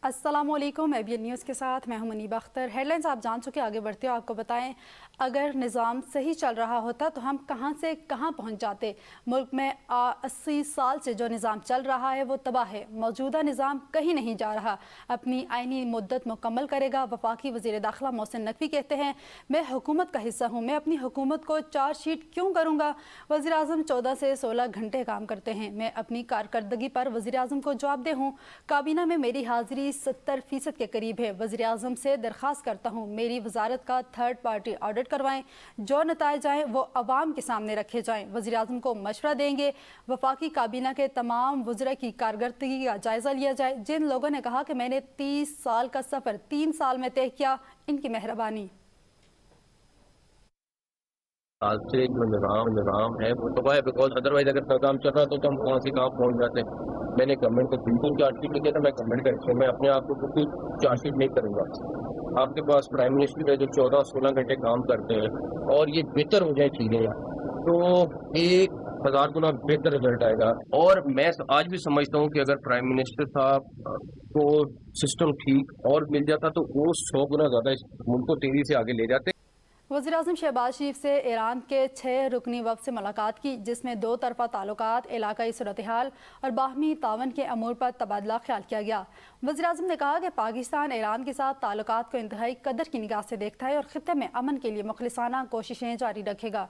अस्सलामुअलैकुम ABN news के साथ मैं हूं मुनीबा अख्तर। हेडलाइंस आप जान चुके, आगे बढ़ते हो आपको बताएं। अगर निज़ाम सही चल रहा होता तो हम कहां से कहां पहुंच जाते। मुल्क में 80 साल से जो निज़ाम चल रहा है वो तबाह है। मौजूदा निज़ाम कहीं नहीं जा रहा, अपनी आइनी मुद्दत मुकम्मल करेगा। वफाकी वज़ीर दाखिला मोहसिन नकवी कहते हैं, मैं हुकूमत का हिस्सा हूँ, मैं अपनी हुकूमत को चार्जशीट क्यों करूँगा। वज़ीर आज़म 14 से 16 घंटे काम करते हैं, मैं अपनी कारकर्दगी पर वज़ीर आज़म को जवाबदेह हूँ। काबीना में मेरी हाजिरी 70% के करीब है। वज़ीर आज़म से दरख्वास्त करता हूँ, मेरी वजारत का थर्ड पार्टी ऑडिट करवाएं, जो नताइज आएँ वो अवाम के सामने रखे जाएं। वज़ीर आज़म को मशवरा देंगे, वफाकी काबीना के तमाम वज़रा की कारकर्दगी का जायज़ा लिया जाए। जिन लोगों ने कहा कि मैंने 30 साल का सफ़र 3 साल में तय किया, इनकी मेहरबानी। आज से जो निज़ाम है वो तबाह है, बिकॉज अदरवाइज अगर काम चल रहा तो हम कहाँ से कहाँ पहुँच जाते हैं। मैंने गवर्नमेंट को बिल्कुल चार्जशीट लिखा था, मैं गवर्नमेंट का हिस्सा, मैं अपने आप को बिल्कुल चार्जशीट नहीं करूँगा। आपके पास प्राइम मिनिस्टर है जो 14-16 घंटे काम करते हैं और ये बेहतर हो जाए चीज़ें तो 1000 गुना बेहतर रिजल्ट आएगा। और मैं आज भी समझता हूँ कि अगर प्राइम मिनिस्टर साहब को सिस्टम ठीक और मिल जाता तो वो 100 गुना ज़्यादा इस मुल्क को तेज़ी से आगे ले जाते। वज़ीर आज़म शहबाज शरीफ से ईरान के 6 रुकनी वफ़द से मुलाकात की, जिसमें 2 तरफ़ा ताल्लुकात, इलाकाई सूरत हाल और बाहमी तावन के अमूर पर तबादला ख्याल किया गया। वज़ीर आज़म ने कहा कि पाकिस्तान ईरान के साथ ताल्लुकात को इंतहाई कदर की निगाह से देखता है और ख़ित्ते में अमन के लिए मुखलिसाना कोशिशें जारी रखेगा।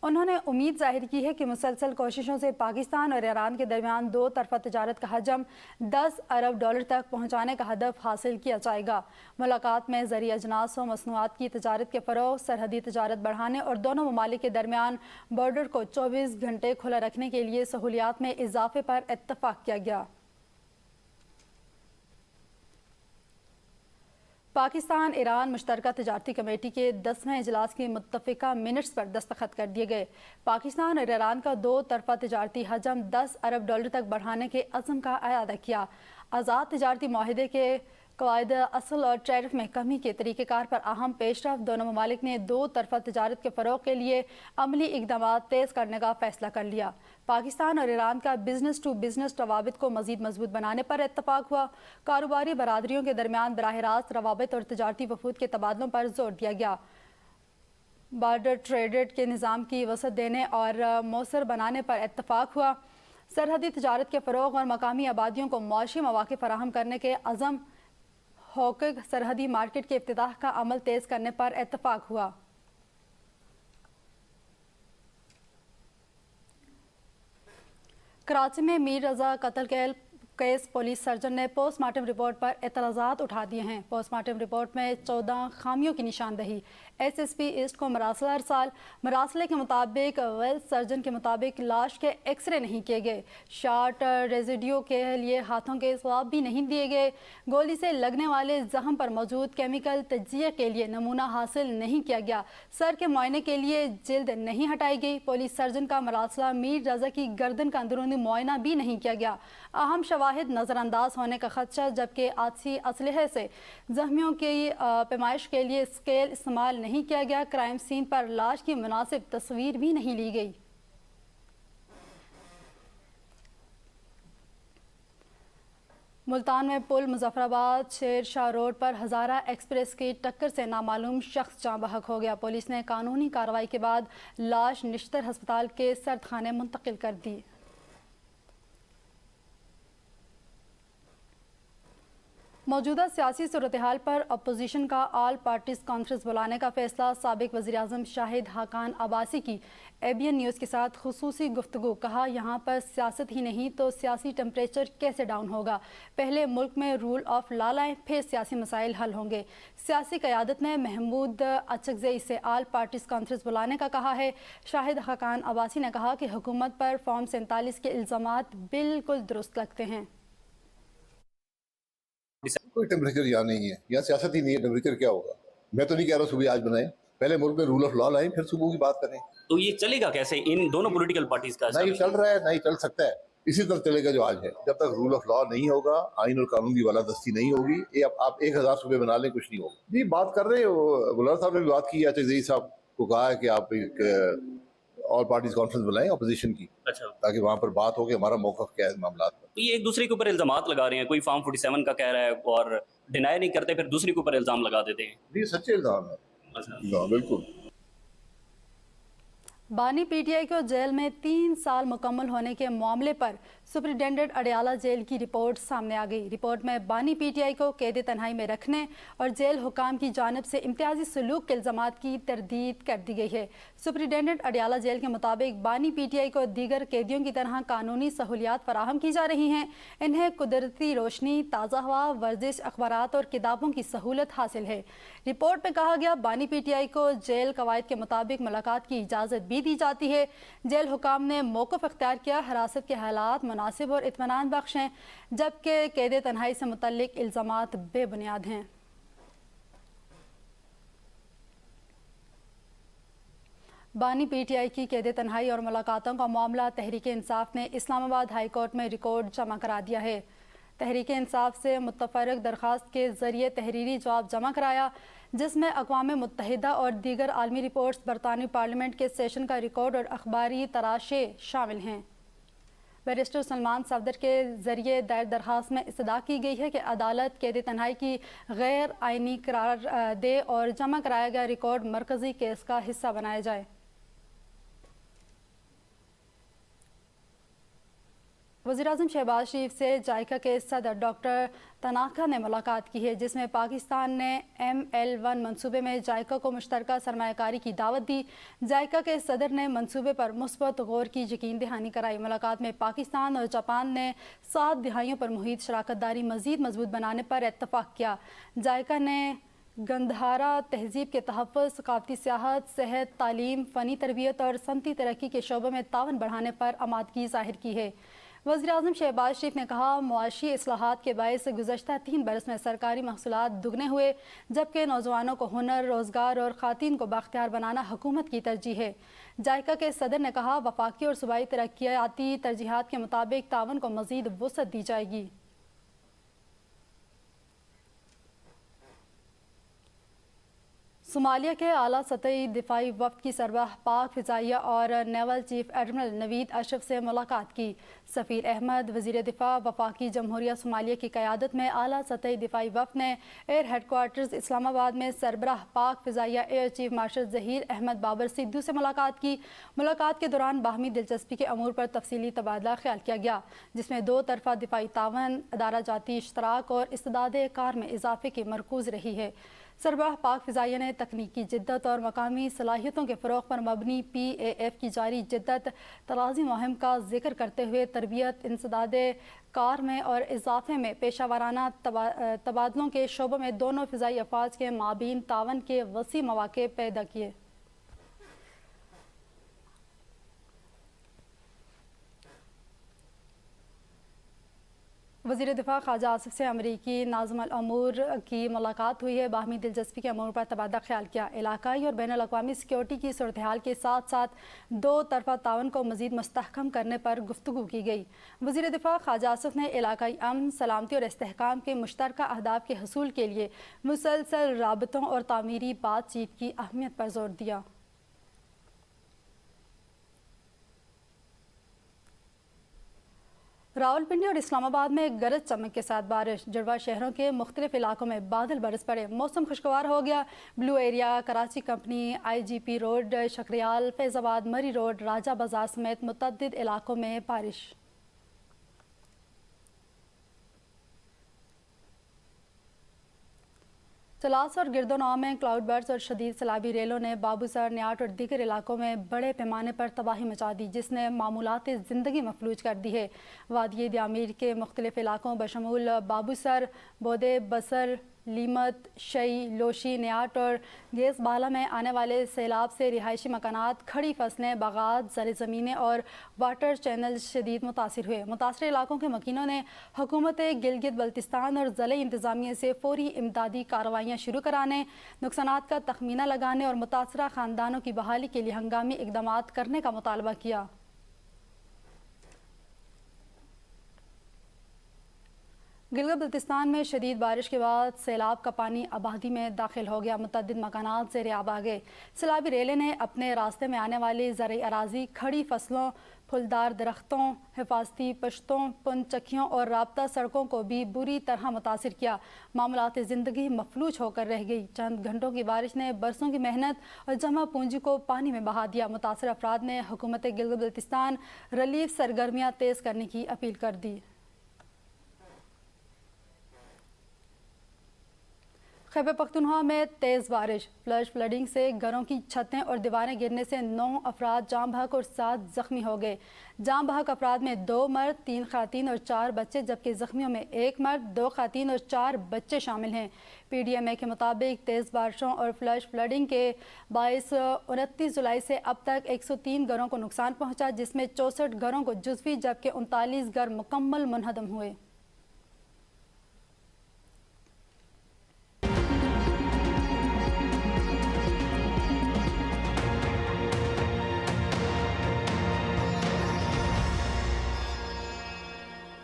उन्होंने उम्मीद जाहिर की है कि मुसलसल कोशिशों से पाकिस्तान और ईरान के दरमियान 2 तरफ़ा तजारत का हजम $10 अरब तक पहुँचाने का हदफ हासिल किया जाएगा। मुलाकात में ज़रिए अजनास व मसनूआत की तजारत के फ़रोग़, सरहदी तजारत बढ़ाने और दोनों ममालिक के दरमियान बॉर्डर को 24 घंटे खुला रखने के लिए सहूलियात में इजाफे पर इत्तफ़ाक़ किया गया। पाकिस्तान ईरान मुश्तरका तजारती कमेटी के 10वें इजलास के मुत्तफ़िका मिनट्स पर दस्तखत कर दिए गए। पाकिस्तान और ईरान का 2 तरफ़ा तजारती हजम $10 अरब तक बढ़ाने के अज़्म का अयादा किया। आज़ाद तजारती माहिदे के क़वाइद असल और टैरिफ में कमी के तरीक़ेकार पर अहम पेशरफ। दोनों ममालिक ने 2 तरफ़ा तजारत के फ़रोग़ के लिए अमली इक़दामात तेज़ करने का फ़ैसला कर लिया। पाकिस्तान और ईरान का बिजनेस टू बिजनेस रवाबित को मज़ीद मजबूत बनाने पर इत्तफ़ाक़ हुआ। कारोबारी बरादरियों के दरमियान बराह रास्त रवाबित और तजारती वफ़ूद के तबादलों पर जोर दिया गया। बॉर्डर ट्रेडेड के निज़ाम की वसअत देने और मौसर बनाने पर इत्तफ़ाक़ हुआ। सरहदी तजारत के फ़रोग़ और मकामी आबादियों को मुआशी मौक़े फ़राहम करने के अज़म हॉकिक सरहदी मार्केट के इफ्तिताह का अमल तेज़ करने पर इत्तफ़ाक़ हुआ। कराची में मीर रज़ा कत्ल के केस पुलिस सर्जन ने पोस्टमार्टम रिपोर्ट पर एतराज़ात उठा दिए हैं। पोस्टमार्टम रिपोर्ट में 14 खामियों की निशानदही। SSP ईस्ट को मरासला अरसाल। मरासले के मुताबिक वेल्थ सर्जन के मुताबिक लाश के एक्सरे नहीं किए गए। शार्ट रेजिडियो के लिए हाथों के स्वाब भी नहीं दिए गए। गोली से लगने वाले जख्म पर मौजूद केमिकल तज्जिया के लिए नमूना हासिल नहीं किया गया। सर के मुआयने के लिए जिल्द नहीं हटाई गई। पुलिस सर्जन का मरासला मीर रज़ा की गर्दन का अंदरूनी मुआयना भी नहीं किया गया। अहम शवाहिद नज़रअंदाज होने का खदशा, जबकि आतिशी असलहे से जख्मियों की पैमाइश के लिए स्केल इस्तेमाल नहीं किया गया। क्राइम सीन पर लाश की मुनासिब तस्वीर भी नहीं ली गई। मुल्तान में पुल मुजफ्फराबाद शेरशाह रोड पर हज़ारा एक्सप्रेस की टक्कर से नामालूम शख्स जाँ बहक हो गया। पुलिस ने कानूनी कार्रवाई के बाद लाश निश्तर हस्पताल के सर्द खाने मुंतकिल कर दी। मौजूदा सियासी सूरत हाल पर अपोजिशन का ऑल पार्टीज कॉन्फ्रेंस बुलाने का फैसला। साबिक वज़ीर आज़म शाहिद हाकान अब्बासी की एबीएन न्यूज़ के साथ खुसूसी गुफ्तगू। कहा, यहाँ पर सियासत ही नहीं तो सियासी टेम्परेचर कैसे डाउन होगा। पहले मुल्क में रूल ऑफ लॉ लाएं, फिर सियासी मसाइल हल होंगे। सियासी क़यादत ने महमूद अचकज़ई से ऑल पार्टीज कॉन्फ्रेंस बुलाने का कहा है। शाहिद हाकान अब्बासी ने कहा कि हुकूमत पर फॉर्म 47 के इल्ज़ामात बिल्कुल दुरुस्त लगते हैं। कोई टेम्परेचर यहाँ नहीं है, यहाँ सियासत ही नहीं है, टेम्परेचर क्या होगा। मैं तो नहीं कह रहा सुबह आज बनाएं, पहले मुल्क में रूल ऑफ लॉ लाएं, फिर सुबह की बात करें। तो ये चलेगा कैसे इन दोनों पॉलिटिकल पार्टीज का? नहीं चल रहा है, नहीं चल सकता है, इसी तरह चलेगा जो आज है। जब तक रूल ऑफ लॉ नहीं होगा, आइन और कानून की बालादस्ती नहीं होगी, ये आप 1000 सुबह बना लें, कुछ नहीं होगा। जी बात कर रहे हो, गुलार साहब ने भी बात की, अचकज़ई साहब को कहा है कि आप एक ऑल पार्टीज कॉन्फ्रेंस बुलाएं अपोजिशन की, अच्छा, ताकि वहाँ पर बात हो कि हमारा मौक़िफ़ क्या है इस मामलात पर। तो ये एक दूसरे के ऊपर इल्जामात लगा रहे हैं, कोई फॉर्म 47 का कह रहा है और डिनाई नहीं करते, फिर दूसरे के ऊपर इल्जाम लगा देते हैं। ये सच्चे इल्ज़ाम है। अच्छा, बिल्कुल। बानी पीटीआई को जेल में 3 साल मुकम्मल होने के मामले पर सुपरिटेंडेंट अडयाला जेल की रिपोर्ट सामने आ गई। रिपोर्ट में बानी पीटीआई को कैद तन्हाई में रखने और जेल हुकाम की जानिब से इम्तियाजी सलूक के इल्ज़ामात की तरदीद कर दी गई है। सुपरिटेंडेंट अडयाला जेल के मुताबिक बानी पीटीआई को दीगर कैदियों की तरह कानूनी सहूलियात फराहम की जा रही हैं। इन्हें कुदरती रोशनी, ताज़ा हवा, वर्जिश, अखबारात और किताबों की सहूलत हासिल है। रिपोर्ट में कहा गया बानी पीटीआई को जेल कवायद के मुताबिक मुलाकात की इजाज़त भी दी जाती है। जेल हुकाम ने मौक़िफ़ इख्तियार किया, हिरासत के हालात मुनासिब और इत्मीनान बख्श हैं, जबकि कैद तन्हाई से मुतल्लिक इल्ज़ामात बेबुनियाद हैं। बानी पीटीआई की कैद तन्हाई और मुलाकातों का मामला तहरीक इंसाफ ने इस्लामाबाद हाई कोर्ट में रिकॉर्ड जमा करा दिया है। तहरीक इंसाफ से मुतफरक दरख्वास्त के ज़रिए तहरीरी जवाब जमा कराया, जिसमें अक़वाम मुत्तहिदा और दीगर आलमी रिपोर्ट्स, बरतानवी पार्लियामेंट के सेशन का रिकॉर्ड और अखबारी तराशे शामिल हैं। बैरिस्टर सलमान सफदर के ज़रिए दायर दरख्वास्त में इस्तदा की गई है कि अदालत कैद तन्हाई की गैर आइनी करार दे और जमा कराया गया रिकॉर्ड मरकज़ी केस का हिस्सा बनाया जाए। वज़ीर-ए-आज़म शहबाज शरीफ से जायका के सदर डॉक्टर तनाका ने मुलाकात की है, जिसमें पाकिस्तान ने ML1 मंसूबे में जायका को मुश्तरका सरमायाकारी की दावत दी। जायका के सदर ने मंसूबे पर मुस्बत गौर की यकीन दहानी कराई। मुलाकात में पाकिस्तान और जापान ने 7 दिहाइयों पर मुहित शराकत दारी मज़ीद मजबूत बनाने पर इत्तफाक किया। जायका ने गंधारा तहजीब के तहफ़्फ़ुज़, सकाफ़ती सियाहत, सेहत, तालीम, फ़नी तरबियत और सनती तरक्की के शोबों में तावन बढ़ाने पर आमादगी ज़ाहिर की है। वज़ीर-ए-आज़म शहबाज शरीफ ने कहा, मुआशी इस्लाहात के बायस गुज़श्ता 3 बरस में सरकारी महसूलात दुगने हुए, जबकि नौजवानों को हुनर, रोज़गार और ख़ातीन को बाख्तियार बनाना हुकूमत की तरजीह है। जायका के सदर ने कहा, वफाकी और सूबाई तरक्कियाती तरजीहात के मुताबिक तावन को मज़ीद वुसअत दी जाएगी। सोमालिया के आला सतही दिफाई वफ़द की सरबराह पाक फ़िज़ाइया और naval chief admiral Naveed Ashraf से मुलाकात की। सफ़ीर अहमद, वज़ीर दिफ़ा वफ़ाकी जमहूरिया सोमालिया की क़यादत में आला सतही दिफाई वफ़द ने एयर हेडक्वार्टर्स इस्लामाबाद में सरबराह पाक फ़िज़ाइया air chief marshal Zaheer Ahmed Babar Sidhu से मुलाकात की। मुलाकात के दौरान बाहमी दिलचस्पी के अमूर पर तफसीली तबादला ख्याल किया गया, जिसमें 2 तरफ़ा दिफाई तावन, अदारा जाती इश्तराक और इस्तिदाद कार में इजाफे की मरकूज़ रही है। सरबराह पाक फ़िज़ाइया ने तकनीकी जिद्दत और मकामी सलाहियतों के फ़रोग़ पर मबनी PAF की जारी जिद्दत तराज़ी मुहिम का जिक्र करते हुए तरबियत, इंसदाद कार में और इजाफ़े में पेशा वाराना तबादलों के शोबों में दोनों फ़िज़ाई अफ़वाज के माबीन तावन के वसी मौक़े पैदा किए। वज़ीर दिफ़ा ख़ाजा आसिफ से अमरीकी नाज़िम अल-अमूर की मुलाकात हुई है। बाहमी दिलचस्पी के अमूर पर तबादला ख्याल किया। इलाकाई और बैनुल अक़वामी सिक्योरिटी की सूरत हाल के साथ साथ 2 तरफ़ा तावन को मज़ीद मुस्तहकम करने पर गुफ्तगू की गई। वज़ीर दिफ़ा ख़ाजा आसिफ ने इलाकाई अमन, सलामती और इस्तेहकाम के मुश्तरका अहदाफ के हसूल के लिए मुसलसल राबतों और तामीरी बातचीत की अहमियत पर जोर दिया। रावलपिंडी और इस्लामाबाद में गरज चमक के साथ बारिश। जुड़वा शहरों के मुख्तलिफ इलाकों में बादल बरस पड़े, मौसम खुशगवार हो गया। Blue area, Karachi company, IGP road, Shakrial, Faizabad, Murree road, राजा बाजार समेत मुतअद्दिद इलाकों में बारिश। चलास और गिरदोनवा में क्लाउड बर्ड्स और शदीद सैलाबी रेलों ने बाबूसर, न्याट और दीगर इलाकों में बड़े पैमाने पर तबाही मचा दी, जिसने मामूलात ज़िंदगी मफलूज कर दी है। वादिये दियामीर के मुख्तलिफ इलाकों बशमूल बाबूसर, बोदे, बसर, लीमत, शई, लोशी, न्याट और गेस बाला में आने वाले सैलाब से रिहायशी मकानात, खड़ी फसलें, बागात, ज़र ज़मीनें और वाटर चैनल शदीद मुतासिर हुए। मुतासर इलाकों के मकीनों ने हुकूमत गिलगित बल्तिस्तान और ज़िले इंतज़ामिया से फ़ौरी इमदादी कार्रवाइयाँ शुरू कराने, नुकसानात का तखमीना लगाने और मुतासरा ख़ानदानों की बहाली के लिए हंगामी इक़दामात करने का मुतालबा किया। گلگت بلتستان میں شدید بارش کے بعد سیلاب کا پانی آبادی میں داخل ہو گیا، متعدد مکانات زیر آب آ گئے۔ سیلابی ریلیں نے اپنے راستے میں آنے والی زرعی اراضی، کھڑی فصلوں، پھولدار درختوں، حفاظتی پشتوں، پن چکیوں اور رابطہ سڑکوں کو بھی بری طرح متاثر کیا۔ معاملات زندگی مفلوج ہو کر رہ گئی۔ چند گھنٹوں کی بارش نے برسوں کی محنت اور جمع پونجی کو پانی میں بہا دیا۔ متاثرہ افراد نے حکومت گلگت بلتستان ریلیف سرگرمیاں تیز کرنے کی اپیل کر دی۔ خیبر پختونخوا میں تیز بارش، فلیش فلڈنگ سے گھروں کی چھتیں اور دیواریں گرنے سے 9 افراد جاں بحق اور 7 زخمی ہو گئے۔ جاں بحق افراد میں 2 مرد، 3 خواتین اور 4 بچے، جبکہ زخمیوں میں 1 مرد، 2 خواتین اور 4 بچے شامل ہیں۔ پی ڈی ایم اے کے مطابق تیز بارشوں اور فلیش فلڈنگ کے باعث 29 جولائی سے اب تک 103 گھروں کو نقصان پہنچا، جس میں 64 گھروں کو جزوی جبکہ 39 گھر مکمل منہدم ہوئے۔